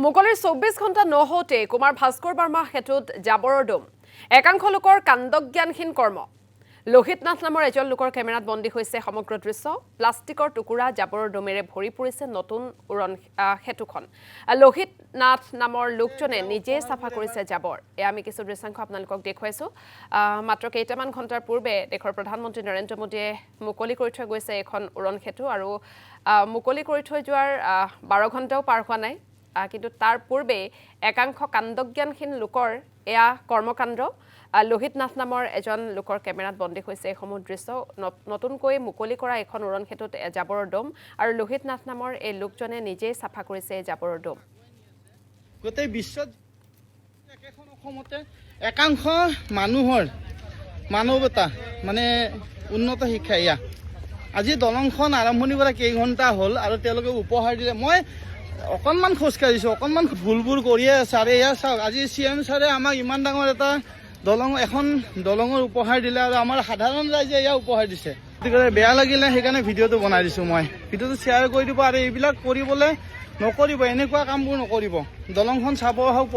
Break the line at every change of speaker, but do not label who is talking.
মুকলিৰ ২৪ ঘণ্টা নহওঁতে কুমাৰ ভাস্কৰ বৰ্মা সেতুত জাবৰৰ দম একাংশ লোকৰ কাণ্ডজ্ঞানহীন কৰ্ম লোহিত নাথ নামৰ এজন লোকৰ কেমেৰাত বন্দী হৈছে সমগ্ৰ দৃশ্য প্লাষ্টিকৰ টুকুৰা জাবৰৰ দমেৰে ভৰি পৰিছে নতুন উৰণ সেতুখন লোহিত নাথ নামৰ লোকজনে নিজে সাফা কৰিছে জাবৰ আমি কিছু দৃশ্যাংশ আপোনালোকক দেখুৱাইছো মাত্ৰ কেইটামান ঘণ্টাৰ পূৰ্বে দেশৰ প্ৰধানমন্ত্ৰী নৰেন্দ্ৰ মোদীয়ে মুকলি কৰি থৈ গৈছে এখন উৰণ সেতু আৰু মুকলি কৰি থৈ যোৱাৰ 12 ঘণ্টাও পাৰ হোৱা নাই কিন্তু তাৰ পূৰ্বে একাংশ কাণ্ডজ্ঞানহীন লোকৰ এয়া কৰ্মকাণ্ড লোহিত নাথ নামৰ এজন লোকৰ কেমেৰাত বন্দী হৈছে সমুদ্ৰ দৃশ্য নতুনকৈ মুকলি কৰা এখন উৰণ সেতুত জাবৰৰ দম আৰু লোহিত নাথ নামৰ এই লোকজনে নিজে সাফা কৰিছে জাবৰৰ দম
গোটেই বিশ্বত একেখন অসমতে একাংশ মানুহৰ মানৱতা মানে উন্নত শিক্ষা ইয়া আজি দলংখন আৰম্ভণি কৰা কেইঘণ্টা হ'ল আৰু তেওঁলোকে উপহাৰ দিলে মই অকণমান খোজকাঢ়িছোঁ অকণমান ভুলবোৰ কৰিয়ে আছে আৰু এয়া চাওক আজি CM ছাৰে আমাক ইমান ডাঙৰ এটা এখন দলঙৰ উপহাৰ দিলে আৰু আমাৰ সাধাৰণ ৰাইজে এয়া উপহাৰ দিছে গতিকে বেয়া লাগিলে সেইকাৰণে ভিডিঅ'টো বনাই দিছোঁ মই ভিডিঅ'টো শ্বেয়াৰ কৰি দিব আৰু এইবিলাক কৰিবলৈ নকৰিব এনেকুৱা কামবোৰ নকৰিব দলংখন চাব আহক